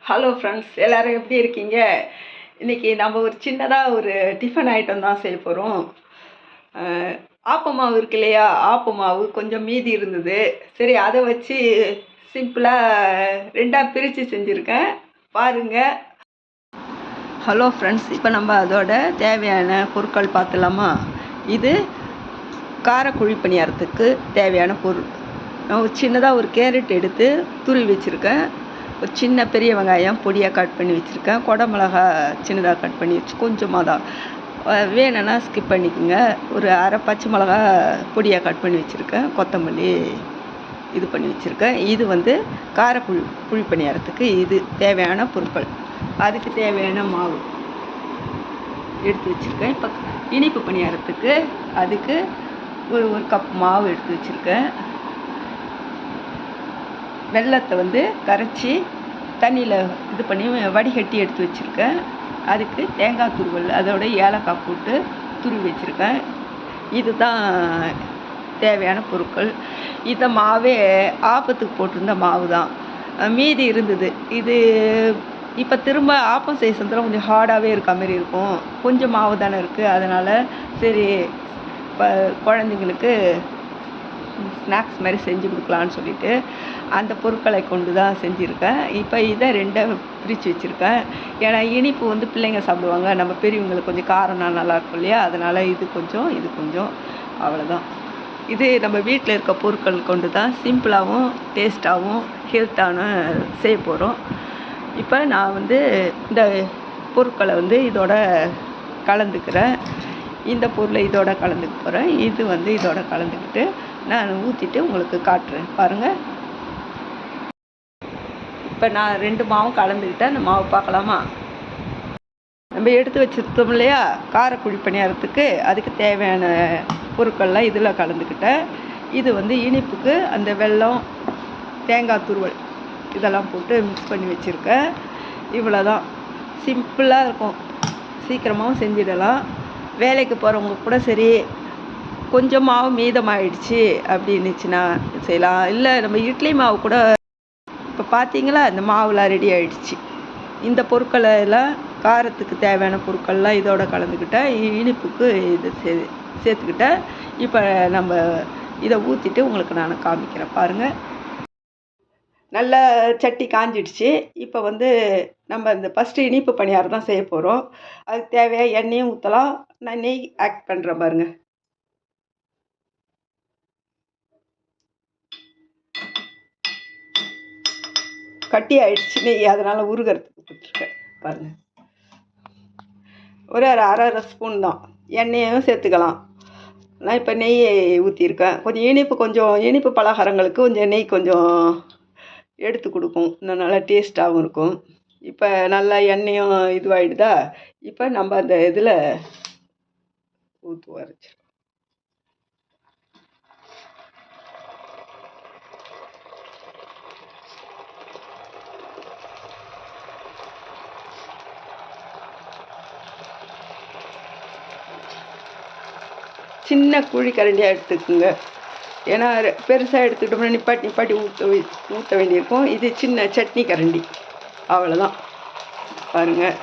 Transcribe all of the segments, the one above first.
Hello friends, எல்லோரும் எப்படி இருக்கீங்க? இன்றைக்கி நம்ம ஒரு சின்னதாக ஒரு டிஃபன் ஐட்டம் தான் செய்ய போகிறோம். ஆப்ப மாவு இருக்கு இல்லையா, ஆப்ப மாவு கொஞ்சம் மீதி இருந்தது. சரி, அதை வச்சு சிம்பிளாக ரெண்டாக பிரித்து செஞ்சுருக்கேன், பாருங்கள். ஹலோ ஃப்ரெண்ட்ஸ், இப்போ நம்ம அதோட தேவையான பொருட்கள் பார்த்துலாமா? இது காரக்குழி பணியாரத்துக்கு தேவையான பொருள். நான் ஒரு சின்னதாக ஒரு கேரட் எடுத்து துருவி வச்சுருக்கேன். ஒரு சின்ன பெரிய வெங்காயம் பொடியாக கட் பண்ணி வச்சுருக்கேன். கொடை மிளகா சின்னதாக கட் பண்ணி வச்சு கொஞ்சமாக தான் வேணும்னா ஸ்கிப் பண்ணிக்கோங்க. ஒரு அரை பச்சை மிளகா பொடியாக கட் பண்ணி வச்சுருக்கேன். கொத்தமல்லி இது பண்ணி வச்சுருக்கேன். இது வந்து குழி பணியாரத்துக்கு இது தேவையான பொருட்கள். அதுக்கு தேவையான மாவு எடுத்து வச்சுருக்கேன். இப்போ இனிப்பு பணியாரத்துக்கு அதுக்கு ஒரு கப் மாவு எடுத்து வச்சுருக்கேன். வெல்லத்தை வந்து கரைச்சி தண்ணியில் இது பண்ணி வடிகட்டி எடுத்து வச்சுருக்கேன். அதுக்கு தேங்காய் துருவல் அதோட ஏலக்காய் போட்டு துருவி வச்சுருக்கேன். இதுதான் தேவையான பொருட்கள். இந்த மாவே ஆப்பத்துக்கு போட்டிருந்த மாவு தான், மீதி இருந்தது. இது இப்போ திரும்ப ஆப்பம் செய்ய சந்திரம் கொஞ்சம் ஹார்டாகவே இருக்க மாதிரி இருக்கும். கொஞ்சம் மாவு தானே இருக்குது, அதனால் சரி குழந்தைங்களுக்கு ஸ்நாக்ஸ் மாதிரி செஞ்சு கொடுக்கலான்னு சொல்லிவிட்டு அந்த பொருட்களை கொண்டு தான் செஞ்சுருக்கேன். இப்போ இதை ரெண்டாக பிரித்து வச்சுருக்கேன். ஏன்னா இனிப்பு வந்து பிள்ளைங்க சாப்பிடுவாங்க, நம்ம பெரியவங்களுக்கு கொஞ்சம் காரம்னா நல்லாயிருக்கும் இல்லையா, அதனால் இது கொஞ்சம் அவ்வளோதான். இது நம்ம வீட்டில் இருக்க பொருட்கள் கொண்டு தான் சிம்பிளாகவும் டேஸ்ட்டாகவும் ஹெல்த்தான செய்ய போகிறோம். இப்போ நான் வந்து இந்த பொருட்களை வந்து இதோட கலந்துக்கிறேன். இந்த பொருளை இதோட கலந்துக்க போகிறேன். இது வந்து இதோட கலந்துக்கிட்டு நான் ஊற்றிட்டு உங்களுக்கு காட்டுறேன், பாருங்கள். இப்போ நான் 2 மாவும் கலந்துக்கிட்டேன். அந்த மாவு பார்க்கலாமா? நம்ம எடுத்து வச்சுருத்தோம் இல்லையா காரக்குழி பணியாரத்துக்கு, அதுக்கு தேவையான பொருட்கள்லாம் இதில் கலந்துக்கிட்டேன். இது வந்து இனிப்புக்கு அந்த வெல்லம் தேங்காய் துருவல் இதெல்லாம் போட்டு மிக்ஸ் பண்ணி வச்சுருக்கேன். இவ்வளோ தான், சிம்பிளாக இருக்கும், சீக்கிரமாகவும் செஞ்சிடலாம். வேலைக்கு போகிறவங்க கூட சரி, கொஞ்சம் மாவு மீதமாகிடுச்சு அப்படின்னுச்சுன்னா செய்யலாம். இல்லை நம்ம இட்லி மாவு கூட இப்போ பார்த்தீங்களா, இந்த மாவுலாம் ரெடி ஆகிடுச்சு. இந்த பொருட்களை எல்லாம் காரத்துக்கு தேவையான பொருட்கள்லாம் இதோட கலந்துக்கிட்டேன். இனிப்புக்கு இது சேர்த்துக்கிட்டேன். இப்போ நம்ம இதை ஊற்றிட்டு உங்களுக்கு நான் காமிக்கிறேன், பாருங்கள். நல்ல சட்டி காஞ்சிடுச்சு. இப்போ வந்து நம்ம இந்த ஃபஸ்ட்டு இனிப்பு பணியாரம் தான் செய்ய போகிறோம். அதுக்கு தேவையாக எண்ணெயும் ஊற்றலாம். நான் நெய் ஆட் பண்ணுறேன், பாருங்கள். கட்டி ஆயிடுச்சு நெய், அதனால் உருகிறதுக்கு போட்டுருக்கேன், பாருங்கள். ஒரு அரை ஸ்பூன் தான் எண்ணெயும் சேர்த்துக்கலாம். நான் இப்போ நெய் ஊற்றிருக்கேன். கொஞ்சம் இனிப்பு பலகாரங்களுக்கு கொஞ்சம் நெய் கொஞ்சம் எடுத்து கொடுக்கும், இன்னும் நல்லா டேஸ்ட்டாகவும் இருக்கும். இப்போ நல்லா எண்ணெயும் இதுவாகிடுதா, இப்போ நம்ம அந்த இதில் ஊற்றுவோம், அரைச்சிருக்கோம். சின்ன குழி கரண்டியாக எடுத்துக்குங்க. ஏன்னா பெருசாக எடுத்துக்கிட்டோம்னா நிப்பாட்டி ஊற்ற வேண்டியிருக்கும். இது சின்ன சட்னி கரண்டி, அவ்வளோதான், பாருங்கள்.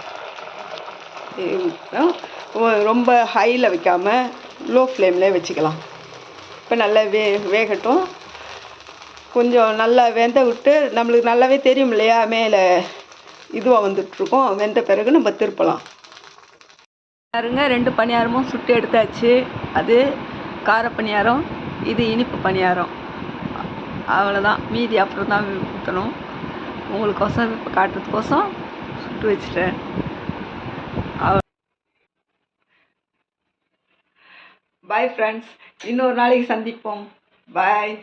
ரொம்ப ஹையில் வைக்காமல் லோ ஃப்ளேமில் வச்சுக்கலாம். இப்போ நல்லா வேகட்டும். கொஞ்சம் நல்லா வெந்த விட்டு நம்மளுக்கு நல்லாவே தெரியும் இல்லையா, மேலே இதுவாக வந்துட்டுருக்கோம். வெந்த பிறகு நம்ம திருப்பலாம். பாருங்க, 2 பணியாரமும் சுட்டு எடுத்தாச்சு. அது கார பணியாரம், இது இனிப்பு பணியாரம். அவ்வளோதான், மீதி அப்புறம் தான் ஊற்றணும். உங்களுக்கோசம் இப்போ காட்டுறதுக்கோசம் சுட்டு வச்சுட்டேன். பாய் ஃப்ரெண்ட்ஸ், இன்னொரு நாளைக்கு சந்திப்போம். பாய்.